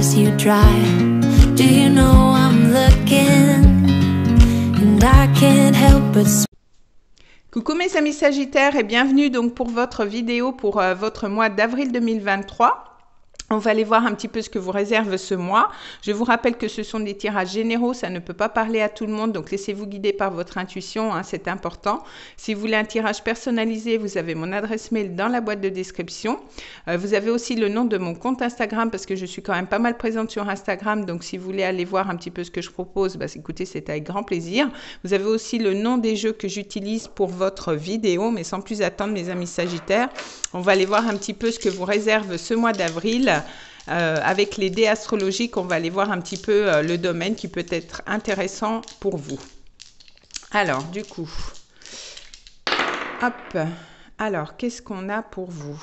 tears you dry. Do you know I'm looking and I can't help but. Coucou mes amis Sagittaires et bienvenue donc pour votre vidéo pour votre mois d'avril 2023. On va aller voir un petit peu ce que vous réserve ce mois. Je vous rappelle que ce sont des tirages généraux, ça ne peut pas parler à tout le monde, donc laissez-vous guider par votre intuition, hein, c'est important. Si vous voulez un tirage personnalisé, vous avez mon adresse mail dans la boîte de description. Vous avez aussi le nom de mon compte Instagram parce que je suis quand même pas mal présente sur Instagram, donc si vous voulez aller voir un petit peu ce que je propose, bah, écoutez, c'est avec grand plaisir. Vous avez aussi le nom des jeux que j'utilise pour votre vidéo, mais sans plus attendre mes amis Sagittaires, on va aller voir un petit peu ce que vous réserve ce mois d'avril. Avec les dés astrologiques, on va aller voir un petit peu le domaine qui peut être intéressant pour vous. Alors, du coup, hop, alors, qu'est-ce qu'on a pour vous ?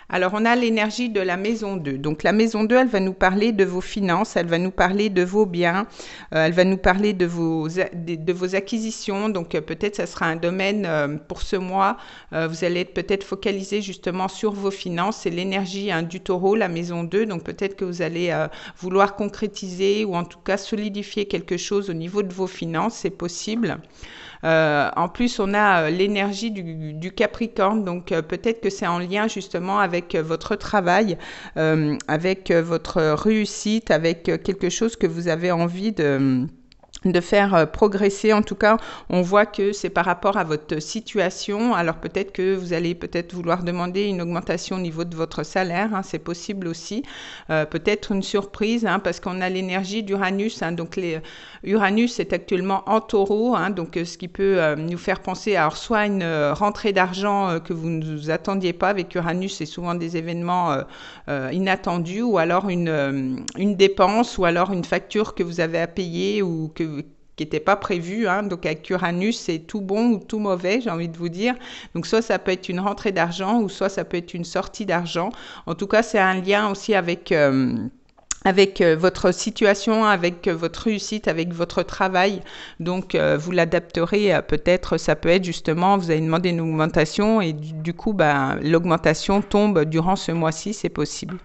Alors, on a l'énergie de la maison 2. Donc, la maison 2, elle va nous parler de vos finances, elle va nous parler de vos biens, elle va nous parler de vos acquisitions. Donc, peut-être ça sera un domaine pour ce mois. Vous allez être peut-être focalisé justement sur vos finances. C'est l'énergie du taureau, la maison 2. Donc, peut-être que vous allez vouloir concrétiser ou en tout cas solidifier quelque chose au niveau de vos finances. C'est possible. En plus, on a l'énergie du Capricorne, donc peut-être que c'est en lien justement avec votre travail, avec votre réussite, avec quelque chose que vous avez envie de faire progresser. En tout cas, on voit que c'est par rapport à votre situation. Alors peut-être que vous allez peut-être vouloir demander une augmentation au niveau de votre salaire, hein, c'est possible aussi. Peut-être une surprise, hein, parce qu'on a l'énergie d'Uranus. Hein, donc Uranus est actuellement en taureau, hein, donc ce qui peut nous faire penser à soit une rentrée d'argent que vous ne vous attendiez pas. Avec Uranus, c'est souvent des événements inattendus, ou alors une dépense, ou alors une facture que vous avez à payer ou qui n'était pas prévu, hein. Donc avec Uranus, c'est tout bon ou tout mauvais, j'ai envie de vous dire. Donc soit ça peut être une rentrée d'argent ou soit ça peut être une sortie d'argent. En tout cas, c'est un lien aussi avec votre situation, avec votre réussite, avec votre travail. Donc, vous l'adapterez peut-être, ça peut être justement, vous avez demandé une augmentation et du coup, ben, l'augmentation tombe durant ce mois-ci, c'est possible.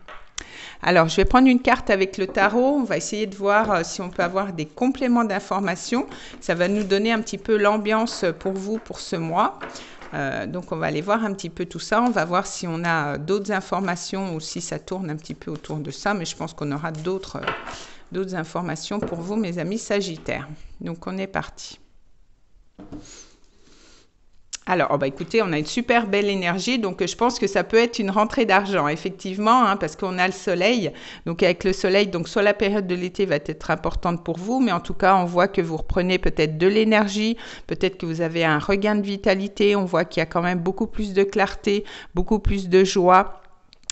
Alors, je vais prendre une carte avec le tarot. On va essayer de voir si on peut avoir des compléments d'informations. Ça va nous donner un petit peu l'ambiance pour vous pour ce mois. Donc, on va aller voir un petit peu tout ça. On va voir si on a d'autres informations ou si ça tourne un petit peu autour de ça. Mais je pense qu'on aura d'autres informations pour vous, mes amis Sagittaires. Donc, on est parti. Alors, oh bah écoutez, on a une super belle énergie, donc je pense que ça peut être une rentrée d'argent, effectivement, hein, parce qu'on a le soleil. Donc avec le soleil, donc soit la période de l'été va être importante pour vous, mais en tout cas, on voit que vous reprenez peut-être de l'énergie, peut-être que vous avez un regain de vitalité, on voit qu'il y a quand même beaucoup plus de clarté, beaucoup plus de joie.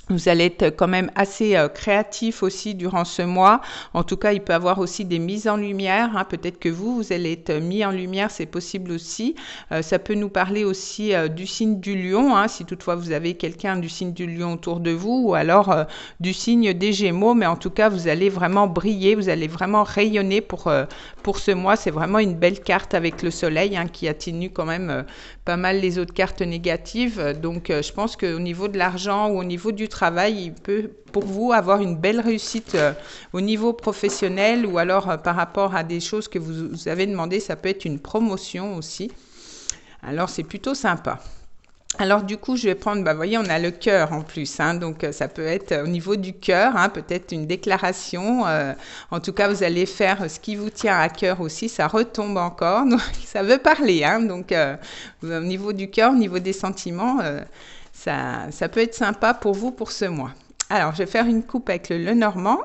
Vous allez être quand même assez créatif aussi durant ce mois. En tout cas, il peut y avoir aussi des mises en lumière. Hein. Peut-être que vous allez être mis en lumière, c'est possible aussi. Ça peut nous parler aussi du signe du lion, hein, si toutefois vous avez quelqu'un du signe du lion autour de vous, ou alors du signe des Gémeaux. Mais en tout cas, vous allez vraiment briller, vous allez vraiment rayonner pour ce mois. C'est vraiment une belle carte avec le soleil, hein, qui atténue quand même pas mal les autres cartes négatives. Donc, je pense qu'au niveau de l'argent ou au niveau du travail, il peut pour vous avoir une belle réussite au niveau professionnel, ou alors par rapport à des choses que vous avez demandé, ça peut être une promotion aussi. Alors, c'est plutôt sympa. Alors du coup, je vais prendre, bah, vous voyez, on a le cœur en plus, hein, donc ça peut être au niveau du cœur, hein, peut-être une déclaration. En tout cas, vous allez faire ce qui vous tient à cœur aussi, ça retombe encore, donc ça veut parler, hein, donc au niveau du cœur, au niveau des sentiments, ça peut être sympa pour vous pour ce mois. Alors, je vais faire une coupe avec le Lenormand.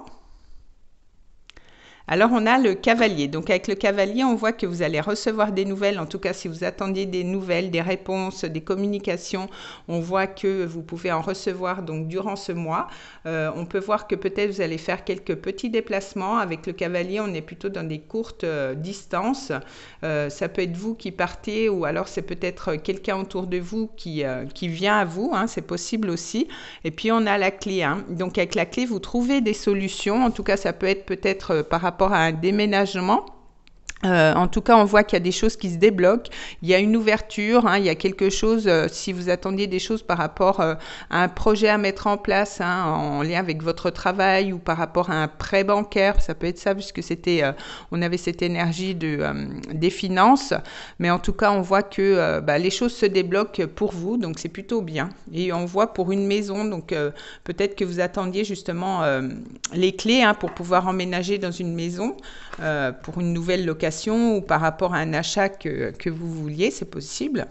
Alors, on a le cavalier. Donc, avec le cavalier, on voit que vous allez recevoir des nouvelles. En tout cas, si vous attendiez des nouvelles, des réponses, des communications, on voit que vous pouvez en recevoir donc durant ce mois. On peut voir que peut-être vous allez faire quelques petits déplacements. Avec le cavalier, on est plutôt dans des courtes distances. Ça peut être vous qui partez, ou alors c'est peut-être quelqu'un autour de vous qui vient à vous. Hein, c'est possible aussi. Et puis, on a la clé. Hein. Donc, avec la clé, vous trouvez des solutions. En tout cas, ça peut être peut-être par rapport à un déménagement. En tout cas, on voit qu'il y a des choses qui se débloquent. Il y a une ouverture, hein, il y a quelque chose, si vous attendiez des choses par rapport à un projet à mettre en place, hein, en lien avec votre travail ou par rapport à un prêt bancaire, ça peut être ça puisque c'était, on avait cette énergie des finances. Mais en tout cas, on voit que les choses se débloquent pour vous, donc c'est plutôt bien. Et on voit pour une maison, donc peut-être que vous attendiez justement les clés, hein, pour pouvoir emménager dans une maison, pour une nouvelle location ou par rapport à un achat que vous vouliez, c'est possible.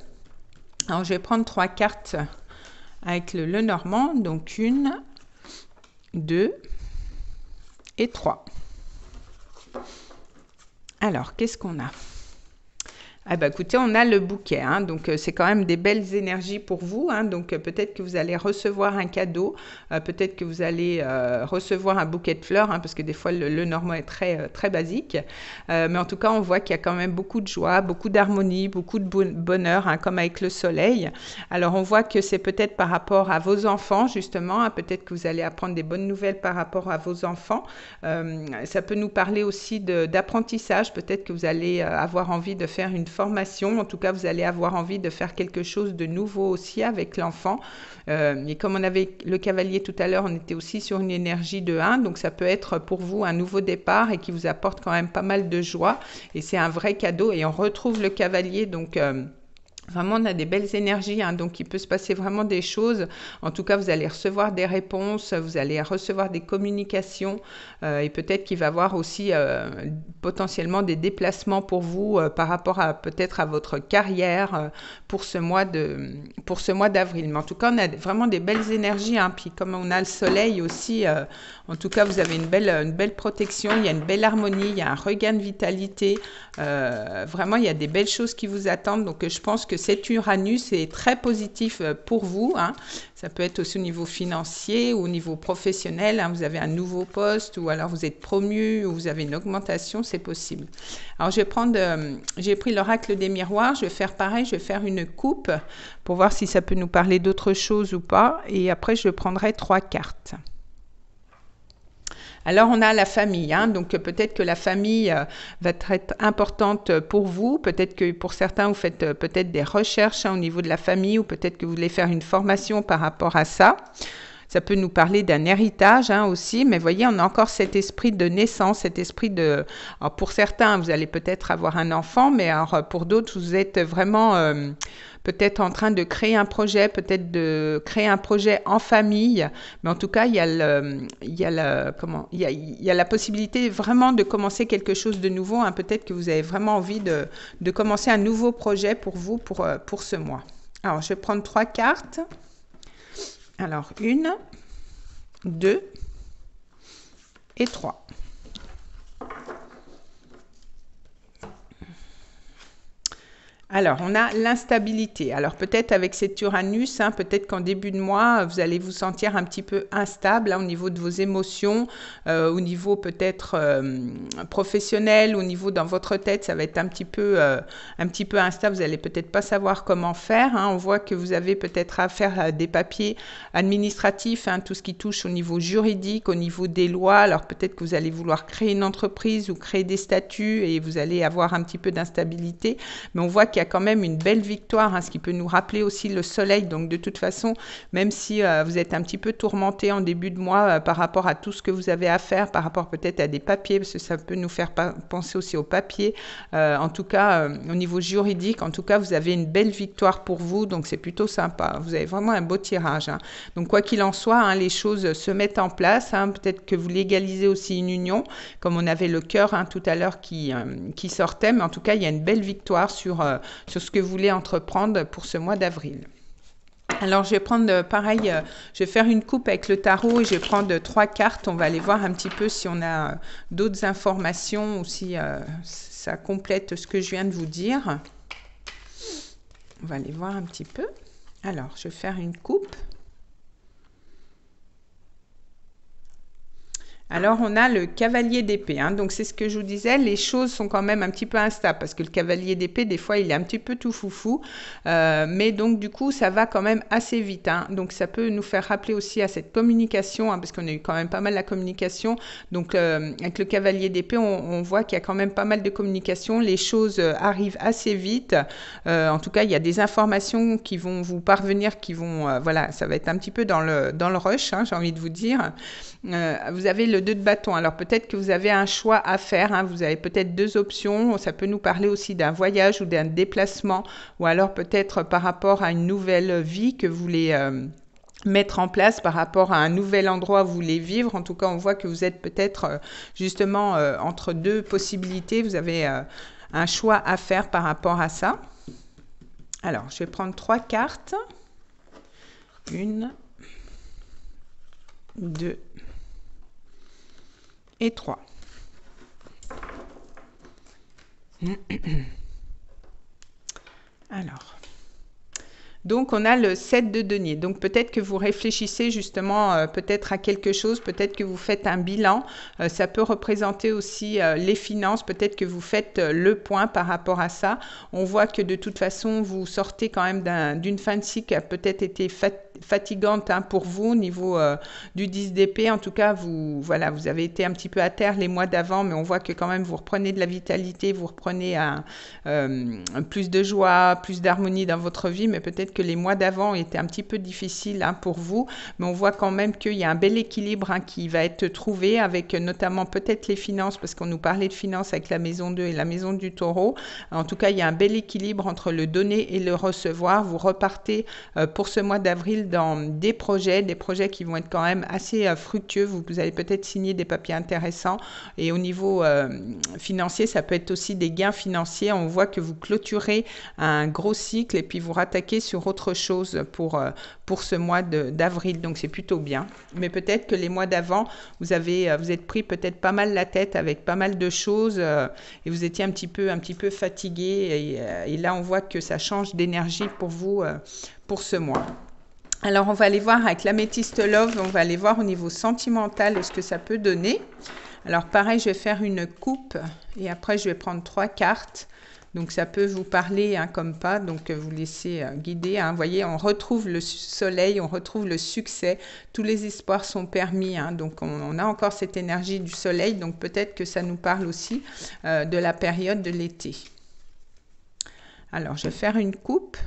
Alors, je vais prendre 3 cartes avec le Lenormand. Donc, 1, 2 et 3. Alors, qu'est-ce qu'on a? Ah bah écoutez, on a le bouquet, hein, donc c'est quand même des belles énergies pour vous, hein, donc peut-être que vous allez recevoir un cadeau, peut-être que vous allez recevoir un bouquet de fleurs, hein, parce que des fois le normand est très basique, mais en tout cas on voit qu'il y a quand même beaucoup de joie, beaucoup d'harmonie, beaucoup de bonheur, hein, comme avec le soleil. Alors on voit que c'est peut-être par rapport à vos enfants justement, hein, peut-être que vous allez apprendre des bonnes nouvelles par rapport à vos enfants. Ça peut nous parler aussi d'apprentissage, peut-être que vous allez avoir envie de faire une formation, en tout cas vous allez avoir envie de faire quelque chose de nouveau aussi avec l'enfant, et comme on avait le cavalier tout à l'heure, on était aussi sur une énergie de 1, donc ça peut être pour vous un nouveau départ et qui vous apporte quand même pas mal de joie, et c'est un vrai cadeau. Et on retrouve le cavalier, donc vraiment, on a des belles énergies, hein, donc il peut se passer vraiment des choses. En tout cas, vous allez recevoir des réponses, vous allez recevoir des communications, et peut-être qu'il va y avoir aussi potentiellement des déplacements pour vous par rapport à peut-être à votre carrière pour ce mois d'avril. Mais en tout cas, on a vraiment des belles énergies, hein, puis comme on a le soleil aussi, en tout cas, vous avez une belle protection, il y a une belle harmonie, il y a un regain de vitalité. Vraiment, il y a des belles choses qui vous attendent, donc je pense que cet Uranus est très positif pour vous, hein. Ça peut être aussi au niveau financier ou au niveau professionnel, hein. Vous avez un nouveau poste ou alors vous êtes promu ou vous avez une augmentation, c'est possible. Alors, j'ai pris l'oracle des miroirs, je vais faire pareil, je vais faire une coupe pour voir si ça peut nous parler d'autre chose ou pas, et après je prendrai 3 cartes. Alors, on a la famille, hein, donc peut-être que la famille va être importante pour vous, peut-être que pour certains, vous faites peut-être des recherches, hein, au niveau de la famille, ou peut-être que vous voulez faire une formation par rapport à ça. Ça peut nous parler d'un héritage, hein, aussi, mais voyez, on a encore cet esprit de naissance, cet esprit de... Alors, pour certains, vous allez peut-être avoir un enfant, mais alors, pour d'autres, vous êtes vraiment... peut-être en train de créer un projet, peut-être de créer un projet en famille, mais en tout cas, il y a la possibilité vraiment de commencer quelque chose de nouveau, hein. Peut-être que vous avez vraiment envie de commencer un nouveau projet pour vous, pour ce mois. Alors, je vais prendre 3 cartes. Alors, 1, 2 et 3. Alors, on a l'instabilité. Alors, peut-être avec cet Uranus, hein, peut-être qu'en début de mois, vous allez vous sentir un petit peu instable, hein, au niveau de vos émotions, au niveau peut-être professionnel, au niveau dans votre tête, ça va être un petit peu instable. Vous n'allez peut-être pas savoir comment faire, hein. On voit que vous avez peut-être à faire des papiers administratifs, hein, tout ce qui touche au niveau juridique, au niveau des lois. Alors, peut-être que vous allez vouloir créer une entreprise ou créer des statuts et vous allez avoir un petit peu d'instabilité. Mais on voit qu'il y a quand même une belle victoire, hein, ce qui peut nous rappeler aussi le soleil. Donc de toute façon, même si vous êtes un petit peu tourmenté en début de mois par rapport à tout ce que vous avez à faire, par rapport peut-être à des papiers, parce que ça peut nous faire penser aussi aux papiers, en tout cas au niveau juridique, en tout cas vous avez une belle victoire pour vous, donc c'est plutôt sympa. Vous avez vraiment un beau tirage, hein. Donc quoi qu'il en soit, hein, les choses se mettent en place, hein. Peut-être que vous légalisez aussi une union, comme on avait le cœur, hein, tout à l'heure qui sortait, mais en tout cas il y a une belle victoire sur ce que vous voulez entreprendre pour ce mois d'avril. Alors, je vais prendre pareil, je vais faire une coupe avec le tarot et je vais prendre 3 cartes. On va aller voir un petit peu si on a d'autres informations ou si ça complète ce que je viens de vous dire. On va aller voir un petit peu. Alors, je vais faire une coupe. Alors, on a le cavalier d'épée, hein. Donc, c'est ce que je vous disais, les choses sont quand même un petit peu instables parce que le cavalier d'épée, des fois, il est un petit peu tout foufou. Mais donc, du coup, ça va quand même assez vite, hein. Donc, ça peut nous faire rappeler aussi à cette communication, hein, parce qu'on a eu quand même pas mal la communication. Donc, avec le cavalier d'épée, on voit qu'il y a quand même pas mal de communication. Les choses arrivent assez vite. En tout cas, il y a des informations qui vont vous parvenir, qui vont... voilà, ça va être un petit peu dans le rush, hein, j'ai envie de vous dire. Vous avez le 2 de bâton. Alors peut-être que vous avez un choix à faire, hein. Vous avez peut-être 2 options. Ça peut nous parler aussi d'un voyage ou d'un déplacement, ou alors peut-être par rapport à une nouvelle vie que vous voulez mettre en place, par rapport à un nouvel endroit où vous voulez vivre. En tout cas, on voit que vous êtes peut-être justement entre 2 possibilités. Vous avez un choix à faire par rapport à ça. Alors, je vais prendre 3 cartes. 1, 2 et 3. Alors, donc on a le 7 de denier. Donc peut-être que vous réfléchissez justement peut-être à quelque chose, peut-être que vous faites un bilan. Ça peut représenter aussi les finances, peut-être que vous faites le point par rapport à ça. On voit que de toute façon, vous sortez quand même d'une fin de cycle qui a peut-être été fatigante, hein, pour vous au niveau du 10 d'épée. En tout cas, vous avez été un petit peu à terre les mois d'avant, mais on voit que quand même vous reprenez de la vitalité, vous reprenez plus de joie, plus d'harmonie dans votre vie, mais peut-être que les mois d'avant étaient un petit peu difficiles, hein, pour vous, mais on voit quand même qu'il y a un bel équilibre, hein, qui va être trouvé avec notamment peut-être les finances, parce qu'on nous parlait de finances avec la maison 2 et la maison du taureau. En tout cas, il y a un bel équilibre entre le donner et le recevoir. Vous repartez pour ce mois d'avril dans des projets qui vont être quand même assez fructueux. Vous allez peut-être signer des papiers intéressants, et au niveau financier, ça peut être aussi des gains financiers. On voit que vous clôturez un gros cycle et puis vous rattaquez sur autre chose pour ce mois d'avril. Donc c'est plutôt bien. Mais peut-être que les mois d'avant, vous êtes pris peut-être pas mal la tête avec pas mal de choses, et vous étiez un petit peu fatigué, et là on voit que ça change d'énergie pour vous pour ce mois. Alors, on va aller voir avec l'améthyste love, on va aller voir au niveau sentimental ce que ça peut donner. Alors, pareil, je vais faire une coupe et après, je vais prendre 3 cartes. Donc, ça peut vous parler, hein, comme pas. Donc, vous laissez guider, hein. Vous voyez, on retrouve le soleil, on retrouve le succès. Tous les espoirs sont permis, hein. Donc, on a encore cette énergie du soleil. Donc, peut-être que ça nous parle aussi de la période de l'été. Alors, je vais faire une coupe.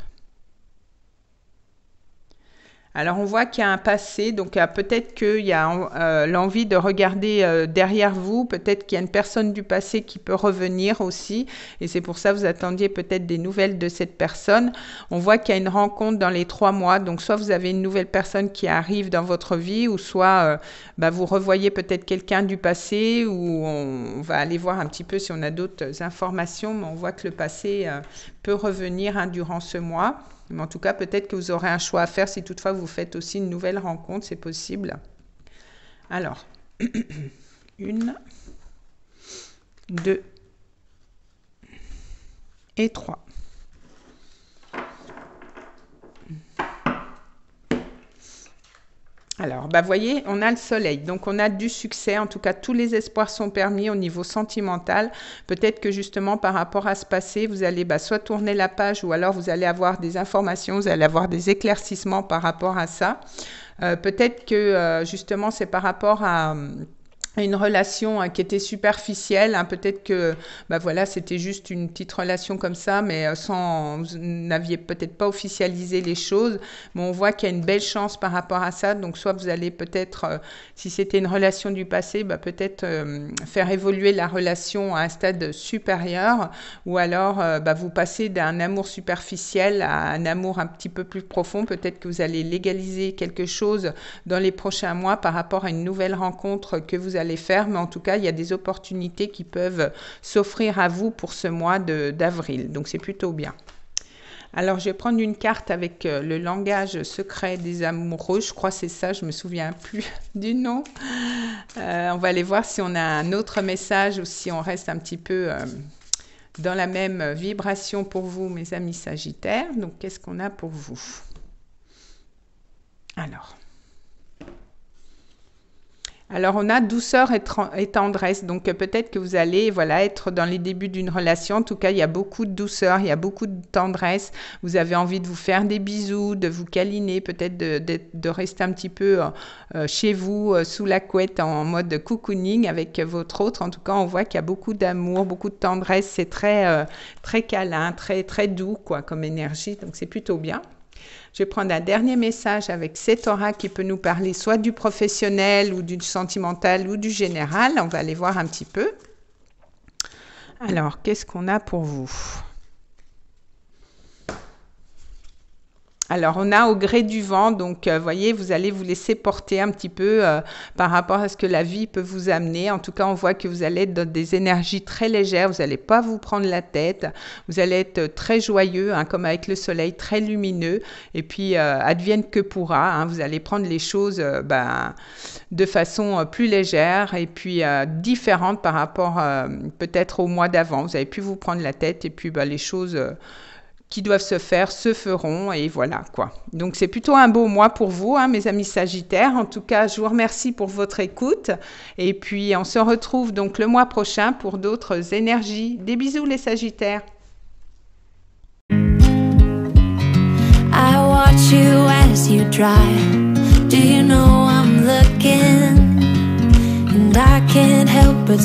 Alors, on voit qu'il y a un passé, donc peut-être qu'il y a l'envie de regarder derrière vous, peut-être qu'il y a une personne du passé qui peut revenir aussi, et c'est pour ça que vous attendiez peut-être des nouvelles de cette personne. On voit qu'il y a une rencontre dans les 3 mois, donc soit vous avez une nouvelle personne qui arrive dans votre vie, ou soit vous revoyez peut-être quelqu'un du passé, ou on va aller voir un petit peu si on a d'autres informations, mais on voit que le passé peut revenir, hein, durant ce mois. Mais en tout cas, peut-être que vous aurez un choix à faire si toutefois vous faites aussi une nouvelle rencontre, c'est possible. Alors, 1, 2 et 3. Alors, vous voyez, on a le soleil, donc on a du succès. En tout cas, tous les espoirs sont permis au niveau sentimental. Peut-être que justement, par rapport à ce passé, vous allez soit tourner la page, ou alors vous allez avoir des informations, vous allez avoir des éclaircissements par rapport à ça. Peut-être que justement, c'est par rapport à une relation, hein, qui était superficielle, hein. Peut-être que voilà, c'était juste une petite relation comme ça, mais vous n'aviez peut-être pas officialisé les choses, mais on voit qu'il y a une belle chance par rapport à ça. Donc soit vous allez peut-être, si c'était une relation du passé, peut-être faire évoluer la relation à un stade supérieur, ou alors vous passez d'un amour superficiel à un amour un petit peu plus profond. Peut-être que vous allez légaliser quelque chose dans les prochains mois par rapport à une nouvelle rencontre que vous allez faire, mais en tout cas, il y a des opportunités qui peuvent s'offrir à vous pour ce mois d'avril. Donc, c'est plutôt bien. Alors, je vais prendre une carte avec le langage secret des amoureux. Je crois que c'est ça, je me souviens plus du nom. On va aller voir si on a un autre message ou si on reste un petit peu dans la même vibration pour vous, mes amis Sagittaires. Donc, qu'est-ce qu'on a pour vous? Alors, on a douceur et tendresse. Donc, peut-être que vous allez être dans les débuts d'une relation. En tout cas, il y a beaucoup de douceur, il y a beaucoup de tendresse. Vous avez envie de vous faire des bisous, de vous câliner, peut-être de rester un petit peu chez vous, sous la couette, en mode cocooning avec votre autre. En tout cas, on voit qu'il y a beaucoup d'amour, beaucoup de tendresse. C'est très, très câlin, très, très doux comme énergie. Donc, c'est plutôt bien. Je vais prendre un dernier message avec cet aura qui peut nous parler soit du professionnel ou du sentimental ou du général. On va aller voir un petit peu. Alors, qu'est-ce qu'on a pour vous ? Alors, on a au gré du vent, donc, voyez, vous allez vous laisser porter un petit peu par rapport à ce que la vie peut vous amener. En tout cas, on voit que vous allez être dans des énergies très légères, vous n'allez pas vous prendre la tête, vous allez être très joyeux, comme avec le soleil, très lumineux, et puis advienne que pourra, vous allez prendre les choses de façon plus légère et puis différente par rapport peut-être au mois d'avant. Vous n'allez plus vous prendre la tête et puis les choses... qui doivent se faire, se feront, et voilà quoi. Donc c'est plutôt un beau mois pour vous, mes amis Sagittaires. En tout cas, je vous remercie pour votre écoute, et puis on se retrouve donc le mois prochain pour d'autres énergies. Des bisous les Sagittaires. I watch you as you drive. Do you know I'm looking, and I can't help but